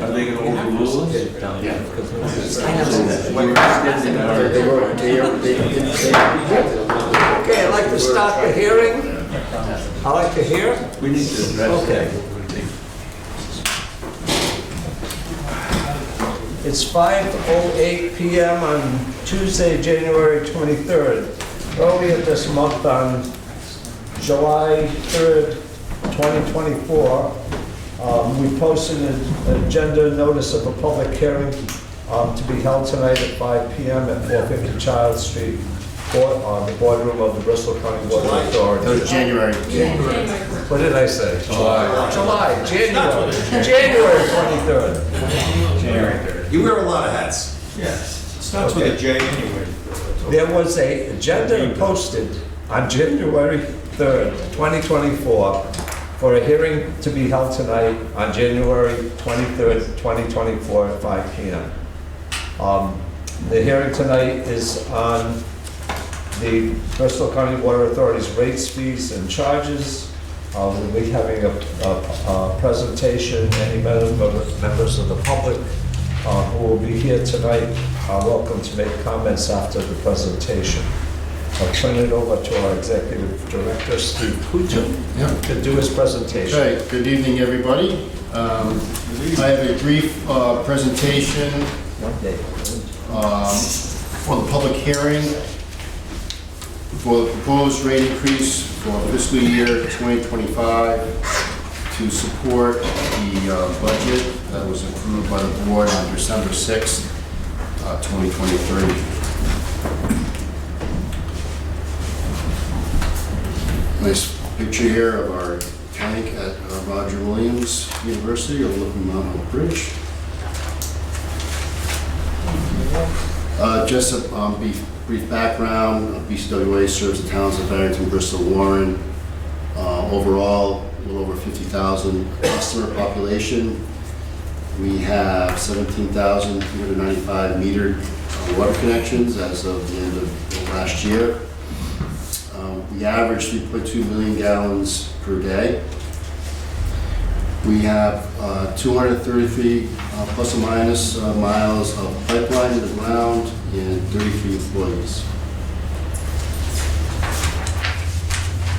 Are they going to overrule us? Yeah. Okay, I'd like to start the hearing. I'd like to hear. We need to address Okay. that. It's 5:08 p.m. on Tuesday, January 23rd. Earlier this month, on July 3rd, 2024, we posted an agenda notice of a public hearing to be held tonight at 5 p.m. at 450 Child Street, on the boardroom of the Bristol County Board of That Authority. was January. What did I say? January 23rd. January 3rd. You wear a lot of hats. Yes. It starts with a J anyway. There was an agenda posted on January 3rd, 2024, for a hearing to be held tonight on January 23rd, 2024 at 5 p.m. The hearing tonight is on the Bristol County Water Authority's rates, fees, and charges. We'll be having a presentation. Any members of the public who will be here tonight are welcome to make comments after the presentation. I'll turn it over to our Executive Director, Steve Puccio, to do his presentation. Okay, good evening, everybody. I have a brief presentation for the public hearing for the proposed rate increase for fiscal year 2025 to support the budget that was approved by the board on December 6th, 2023. Nice picture here of our tank at Roger Williams University overlooking Mount Hope Bridge. Just a brief background, BCWA serves the towns of Barrington, Bristol, Warren. Overall, a little over 50,000 customer population. We have 17,395 metered water connections as of the end of last year. We average 3.2 million gallons per day. We have 233 plus or minus miles of pipeline in the ground and 33 employees.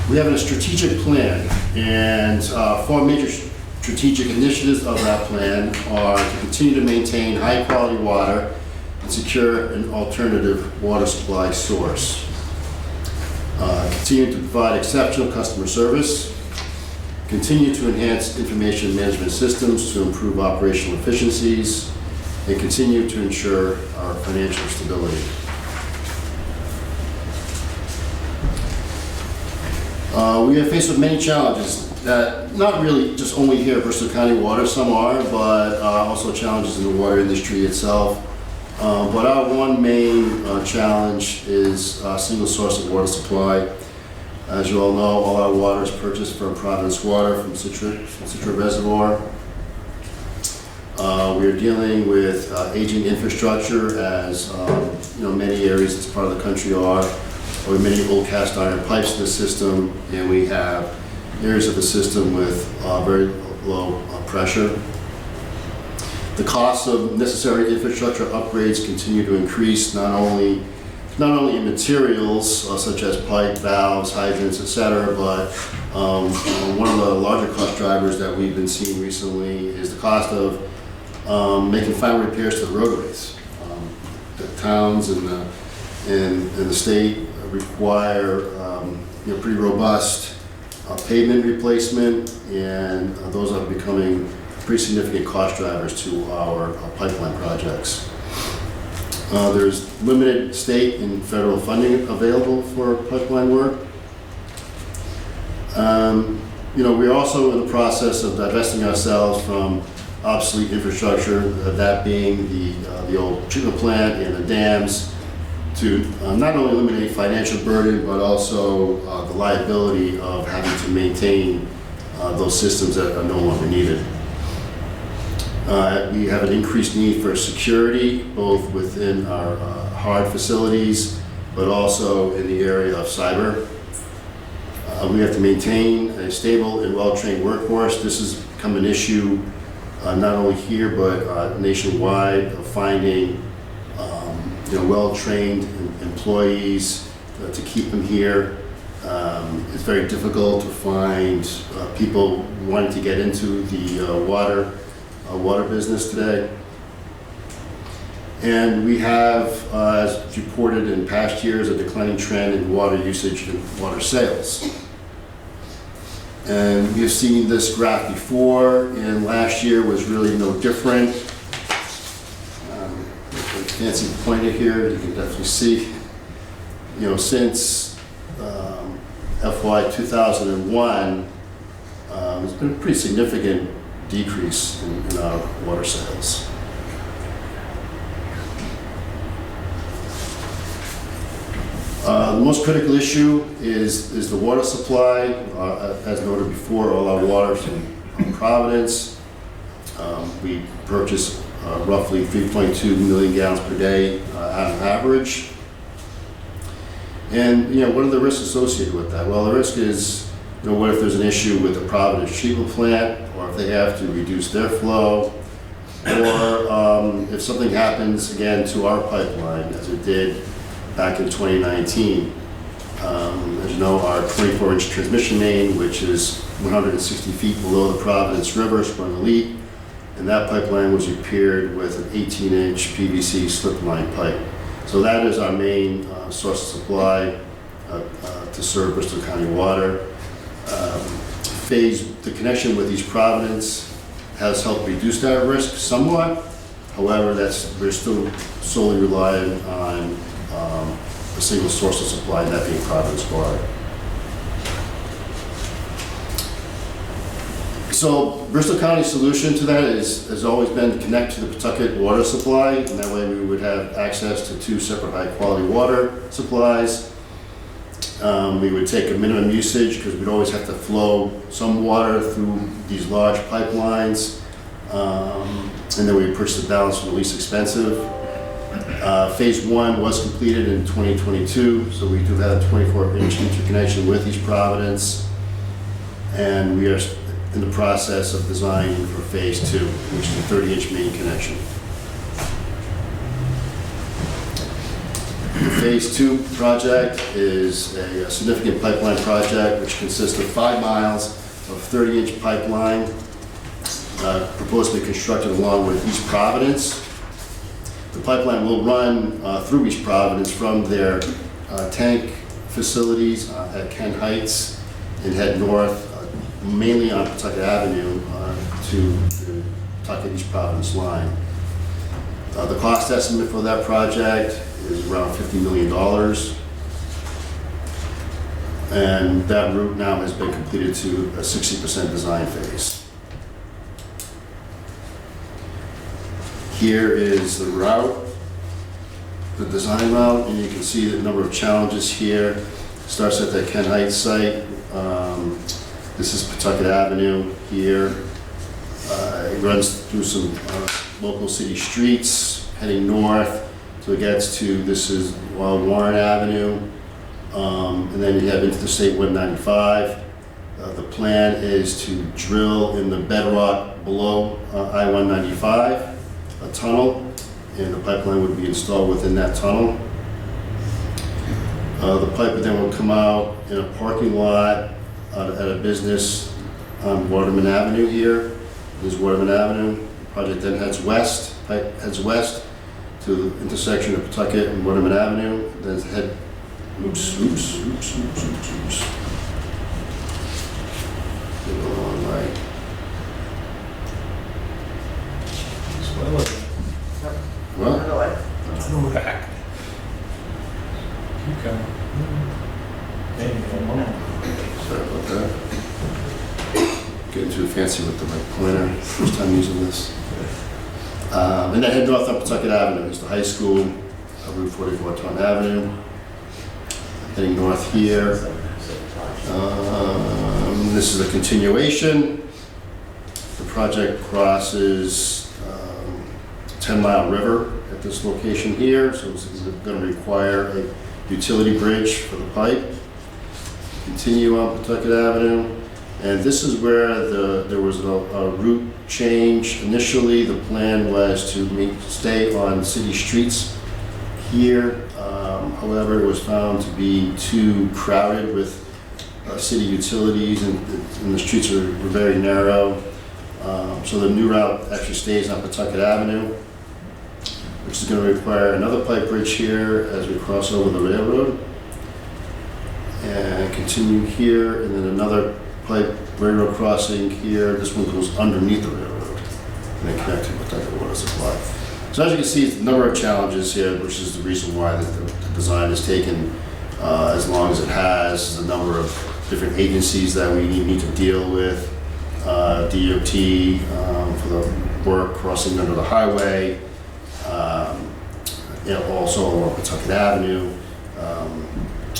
We have a strategic plan, and four major strategic initiatives of that plan are to continue to maintain high quality water and secure an alternative water supply source. Continue to provide exceptional customer service, continue to enhance information management systems to improve operational efficiencies, and continue to ensure our financial stability. We are faced with many challenges that not really just only here at Bristol County Water, some are, but also challenges in the water industry itself. But our one main challenge is a single source of water supply. As you all know, all our water is purchased from Providence Water from Citra Reservoir. We are dealing with aging infrastructure, as many areas this part of the country are, with many old cast iron pipes in the system, and we have areas of the system with very low pressure. The costs of necessary infrastructure upgrades continue to increase, not only in materials such as pipe, valves, hydrants, etc., but one of the larger cost drivers that we've been seeing recently is the cost of making final repairs to the roadways. The towns and the state require pretty robust pavement replacement, and those are becoming pretty significant cost drivers to our pipeline projects. There's limited state and federal funding available for pipeline work. We're also in the process of divesting ourselves from obsolete infrastructure, that being the old treatment plant and the dams, to not only eliminate financial burden, but also the liability of having to maintain those systems that are no longer needed. We have an increased need for security, both within our hard facilities, but also in the area of cyber. We have to maintain a stable and well-trained workforce. This has become an issue not only here, but nationwide, of finding well-trained employees to keep them here. It's very difficult to find people wanting to get into the water business today. And we have, as reported in past years, a declining trend in water usage and water sales. And we've seen this graph before, and last year was really no different. Fancy pointer here, you can definitely see, since FY 2001, there's been a pretty significant decrease in our water sales. The most critical issue is the water supply. As noted before, all our water is in Providence. We purchase roughly 3.2 million gallons per day on average. And what are the risks associated with that? Well, the risk is, what if there's an issue with the Providence treatment plant, or if they have to reduce their flow, or if something happens again to our pipeline, as it did back in 2019. As you know, our 24-inch transmission main, which is 160 feet below the Providence River, sprung a leak, and that pipeline was repaired with an 18-inch PVC slip line pipe. So that is our main source of supply to serve Bristol County Water. The connection with East Providence has helped reduce that risk somewhat. However, we're still solely relying on a single source of supply, that being Providence Water. So Bristol County's solution to that has always been to connect to the Pawtucket water supply, and that way we would have access to two separate high-quality water supplies. We would take a minimum usage because we'd always have to flow some water through these large pipelines, and then we would purchase the balance from the least expensive. Phase 1 was completed in 2022, so we do have a 24-inch interconnection with East Providence, and we are in the process of designing for Phase 2, which is a 30-inch main connection. The Phase 2 project is a significant pipeline project which consists of 5 miles of 30-inch pipeline proposed to be constructed along with East Providence. The pipeline will run through East Providence from their tank facilities at Kent Heights and head north, mainly on Pawtucket Avenue, to the Pawtucket East Providence line. The cost estimate for that project is around $50 million. And that route now has been completed to a 60% design phase. Here is the route, the design route, and you can see the number of challenges here. Starts at the Kent Heights site. This is Pawtucket Avenue here. It runs through some local city streets heading north. So it gets to, this is Warren Avenue, and then you have Interstate 195. The plan is to drill in the bedrock below I-195, a tunnel, and the pipeline would be installed within that tunnel. The pipe then will come out in a parking lot at a business on Waterman Avenue here. This is Waterman Avenue. The project then heads west, to the intersection of Pawtucket and Waterman Avenue. Then head, oops. Go along right. What? Back. Okay. Sorry about that. Getting too fancy with the right pointer. First time using this. And then head north on Pawtucket Avenue. It's the high school, Route 44 Taunton Avenue. Heading north here. This is a continuation. The project crosses 10-mile river at this location here, so it's going to require a utility bridge for the pipe. Continue on Pawtucket Avenue, and this is where there was a route change. Initially, the plan was to stay on city streets here. However, it was found to be too crowded with city utilities, and the streets were very narrow. So the new route actually stays on Pawtucket Avenue, which is going to require another pipe bridge here as we cross over the railroad. And continue here, and then another pipe railroad crossing here. This one goes underneath the railroad and then connect to Pawtucket water supply. So as you can see, it's a number of challenges here, which is the reason why the design has taken as long as it has. There's a number of different agencies that we need to deal with. DOT for the work crossing under the highway, also along Pawtucket Avenue,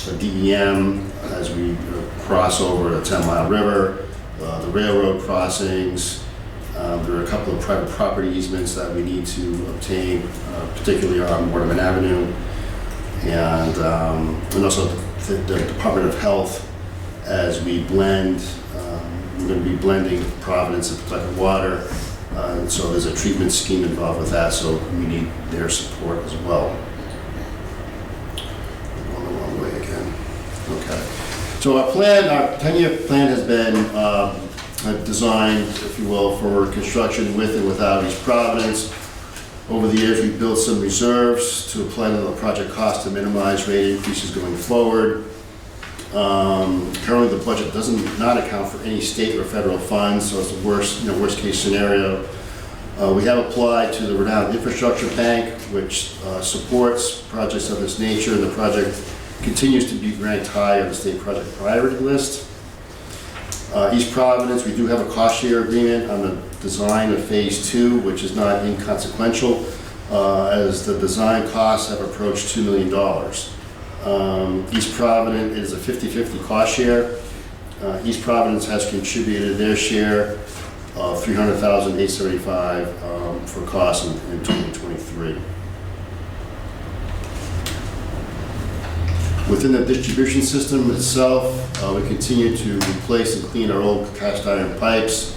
the DEM as we cross over the 10-mile river, the railroad crossings. There are a couple of private property easements that we need to obtain, particularly on Waterman Avenue, and also the Department of Health as we blend. We're going to be blending Providence and Pawtucket water, and so there's a treatment scheme involved with that, so we need their support as well. I'm going the wrong way again. Okay. So our plan, our 10-year plan has been designed, if you will, for construction with and without East Providence. Over the years, we've built some reserves to apply to the project cost to minimize rate increases going forward. Currently, the budget does not account for any state or federal funds, so it's the worst case scenario. We have applied to the renowned Infrastructure Bank, which supports projects of this nature, and the project continues to be ranked high on the state project priority list. East Providence, we do have a cost share agreement on the design of Phase 2, which is not inconsequential, as the design costs have approached $2 million. East Providence is a 50-50 cost share. East Providence has contributed their share of $300,875 for costs in 2023. Within the distribution system itself, we continue to replace and clean our old cast iron pipes.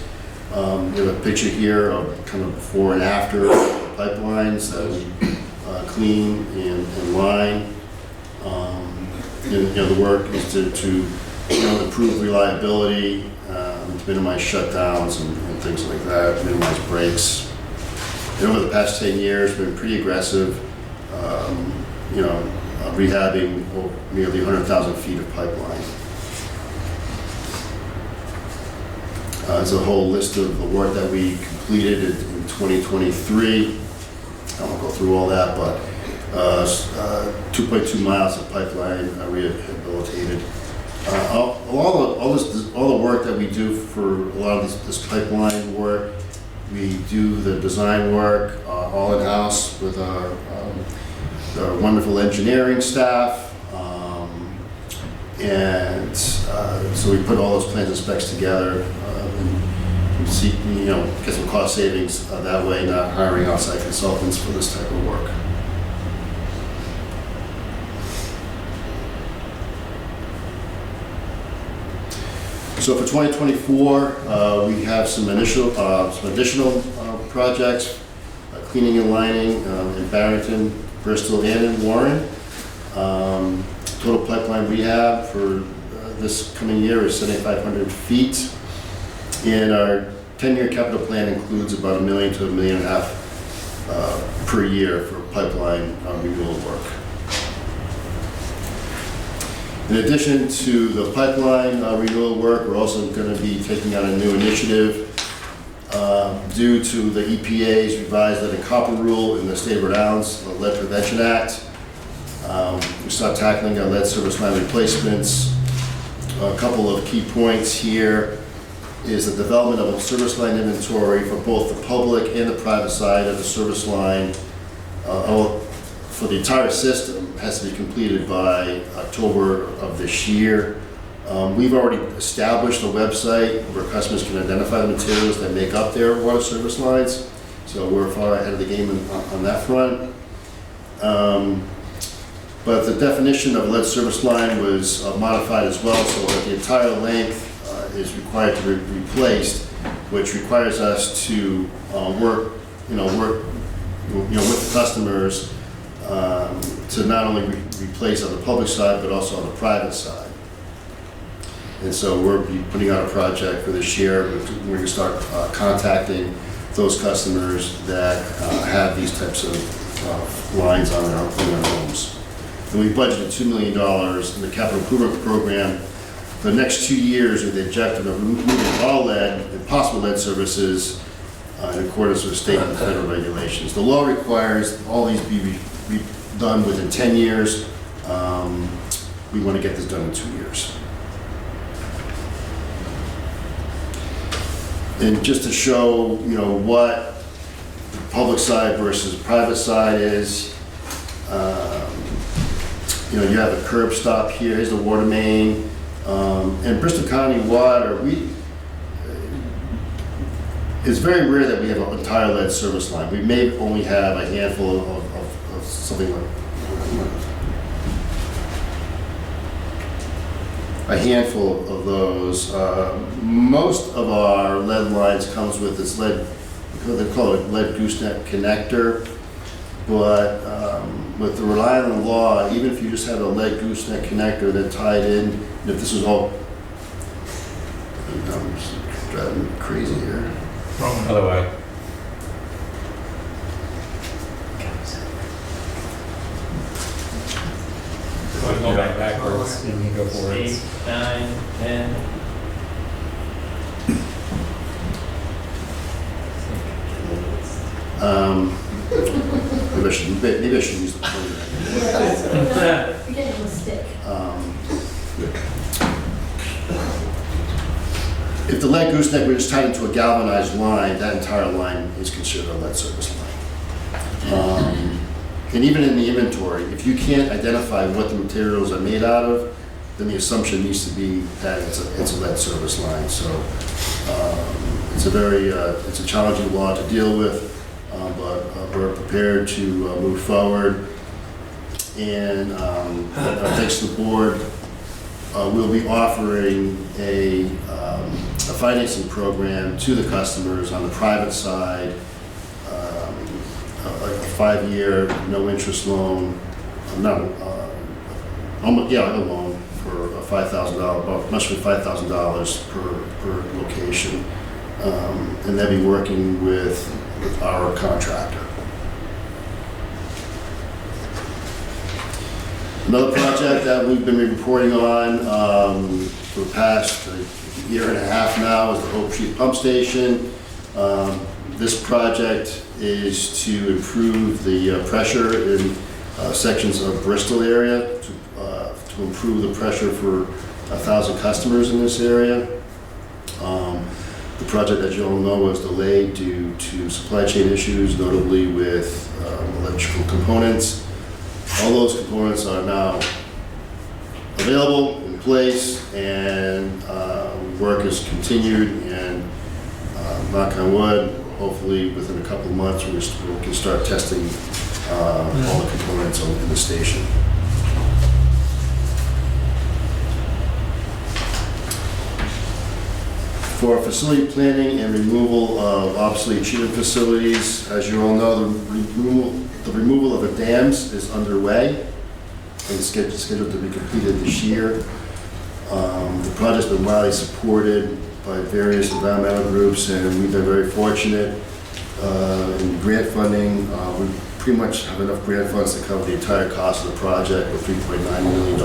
We have a picture here of kind of before and after pipelines that we clean and line. The work is to improve reliability, to minimize shutdowns and things like that, minimize breaks. And over the past 10 years, we've been pretty aggressive, rehabbing nearly 100,000 feet of pipeline. There's a whole list of the work that we completed in 2023. I won't go through all that, but 2.2 miles of pipeline rehabilitated. All the work that we do for a lot of this pipeline work, we do the design work all in-house with our wonderful engineering staff, and so we put all those plans and specs together and see, get some cost savings that way, not hiring outside consultants for this type of work. So for 2024, we have some additional projects, cleaning and lining in Barrington, Bristol, and in Warren. Total pipeline we have for this coming year is 7,500 feet. And our 10-year capital plan includes about $1 million to $1.5 million per year for pipeline renewal work. In addition to the pipeline renewal work, we're also going to be taking on a new initiative due to the EPA's revised lead and copper rule in the state of Rhode Island's Lead Prevention Act. We start tackling our lead service line replacements. A couple of key points here is the development of a service line inventory for both the public and the private side of the service line for the entire system has to be completed by October of this year. We've already established a website where customers can identify the materials that make up their water service lines, so we're far ahead of the game on that front. But the definition of lead service line was modified as well, so that the entire length is required to be replaced which requires us to work with customers to not only replace on the public side, but also on the private side. And so we're putting out a project for this year. We're going to start contacting those customers that have these types of lines on their homes. And we budgeted $2 million in the capital improvement program for the next 2 years with the objective of removing all lead and possible lead services in accordance with state and federal regulations. The law requires all these be done within 10 years. We want to get this done in 2 years. And just to show, what the public side versus private side is, you have a curb stop here, here's the water main. And Bristol County Water, it's very rare that we have an entire lead service line. We may only have a handful of something like, a handful of those. Most of our lead lines comes with this lead, they call it lead gooseneck connector. But with the Rhode Island law, even if you just have a lead gooseneck connector that tied in, and if this is all, I'm just driving me crazy here. Other way. Go back backwards. You can go for it. 8, 9, 10. Maybe I should use the pointer. You're getting a stick. If the lead gooseneck were just tied into a galvanized line, that entire line is considered a lead service line. And even in the inventory, if you can't identify what the materials are made out of, then the assumption needs to be that it's a lead service line. So it's a challenging law to deal with, but we're prepared to move forward. And thanks to the board, we'll be offering a financing program to the customers on the private side, a 5-year, no interest loan, a loan for $5,000, must be $5,000 per location. And they'll be working with our contractor. Another project that we've been reporting on for the past year and a half now is the Hope Street Pump Station. This project is to improve the pressure in sections of Bristol area, to improve the pressure for 1,000 customers in this area. The project, as you all know, was delayed due to supply chain issues, notably with electrical components. All those components are now available, in place, and work is continued, and knock on wood, hopefully within a couple of months we can start testing all the components in the station. For facility planning and removal of obsolete treatment facilities, as you all know, the removal of the dams is underway and is scheduled to be completed this year. The project's been widely supported by various environmental groups, and we've been very fortunate in grant funding. We pretty much have enough grant funds to cover the entire cost of the project with $3.9 million.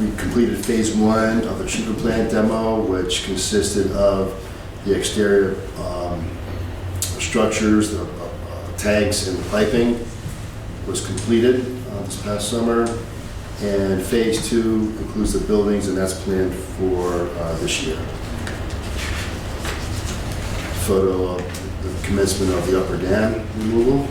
We completed phase 1 of the treatment plant demo, which consisted of the exterior structures, the tanks, and the piping was completed this past summer. And phase 2 includes the buildings, and that's planned for this year. Photo of the commencement of the upper dam removal.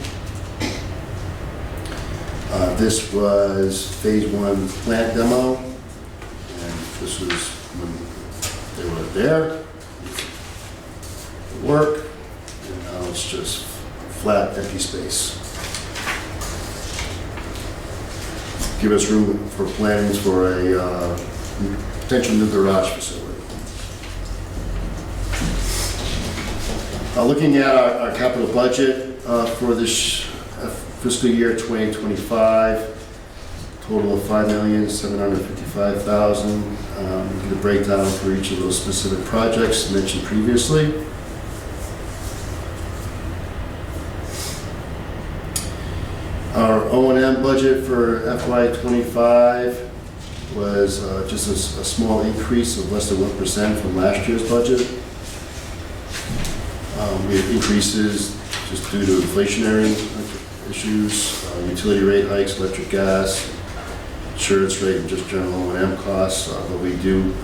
This was phase 1 plant demo, and this was when they were there. Work, and now it's just flat, empty space. Give us room for plans for a potential new garage facility. Looking at our capital budget for this fiscal year 2025, total of $5,755,000. Get a breakdown for each of those specific projects mentioned previously. Our O&M budget for FY25 was just a small increase of less than 1% from last year's budget. We have increases just due to inflationary issues, utility rate hikes, electric, gas, insurance rate, and just general O&M costs. But we do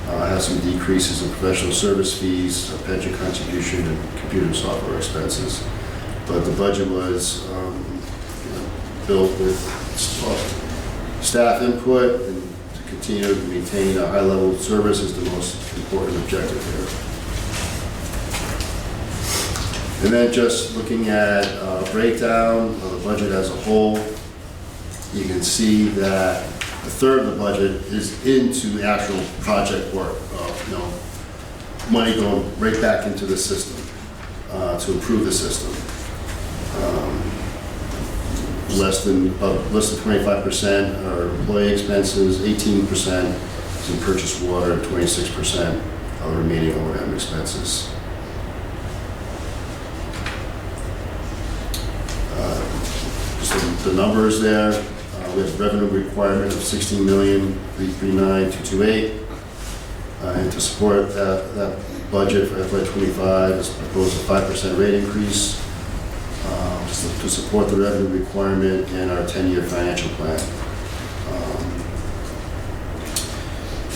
have some decreases in professional service fees, pension contribution, and computer and software expenses. But the budget was built with staff input, and to continue to maintain a high level of service is the most important objective here. And then just looking at a breakdown of the budget as a whole, you can see that a third of the budget is into actual project work, money going right back into the system to improve the system. Less than 25% are employee expenses, 18% is in purchased water, 26% are the remaining O&M expenses. The numbers there, we have revenue requirement of $16,339,228, and to support that budget for FY25 is proposed a 5% rate increase to support the revenue requirement and our 10-year financial plan.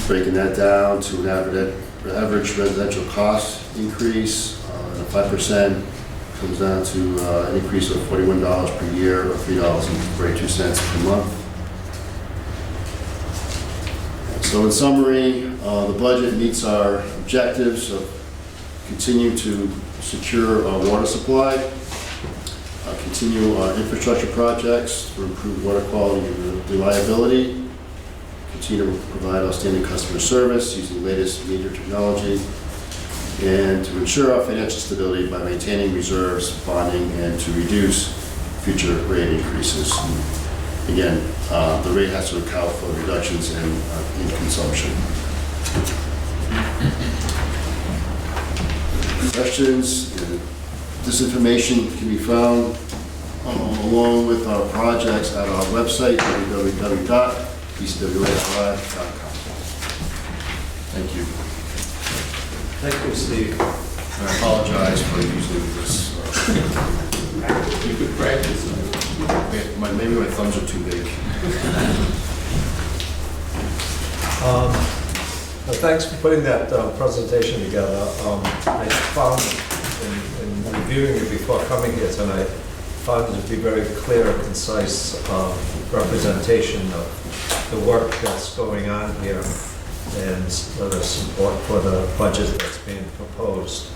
Breaking that down to an average residential cost increase, and a 5% comes down to an increase of $41 per year, or $3.42 per month. So in summary, the budget meets our objectives of continue to secure our water supply, continue our infrastructure projects for improved water quality and reliability, continue to provide outstanding customer service using the latest meter technology, and to ensure our financial stability by maintaining reserves, bonding, and to reduce future rate increases. And again, the rate has to account for reductions in consumption. Questions? This information can be found along with our projects at our website, www.pcwalive.com. Thank you. Thank you, Steve. I apologize for using this. You could practice. Maybe my thumbs are too big. Well, thanks for putting that presentation together. I found, in reviewing it before coming here tonight, found it to be very clear and concise representation of the work that's going on here and the support for the budget that's being proposed.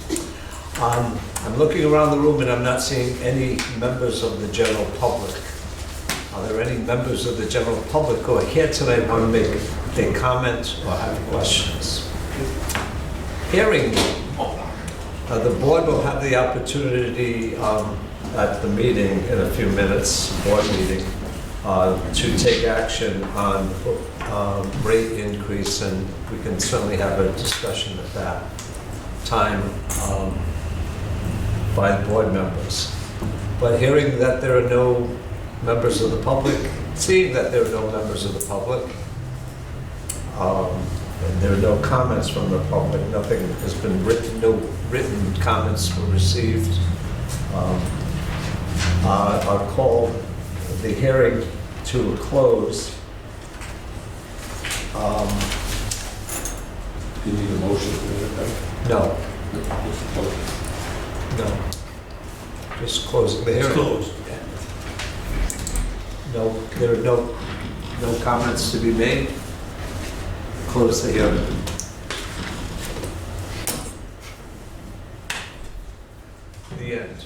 I'm looking around the room and I'm not seeing any members of the general public. Are there any members of the general public who are here tonight and want to make a comment or have questions? Hearing, the board will have the opportunity at the meeting in a few minutes, board meeting, to take action on rate increase, and we can certainly have a discussion at that time by board members. But hearing that there are no members of the public, seeing that there are no members of the public, and there are no comments from the public, nothing has been written, no written comments were received, I'll call the hearing to a close. You need a motion for that? No, no. Just closing the hearing. It's closed. No, there are no comments to be made. Close the hearing. The end.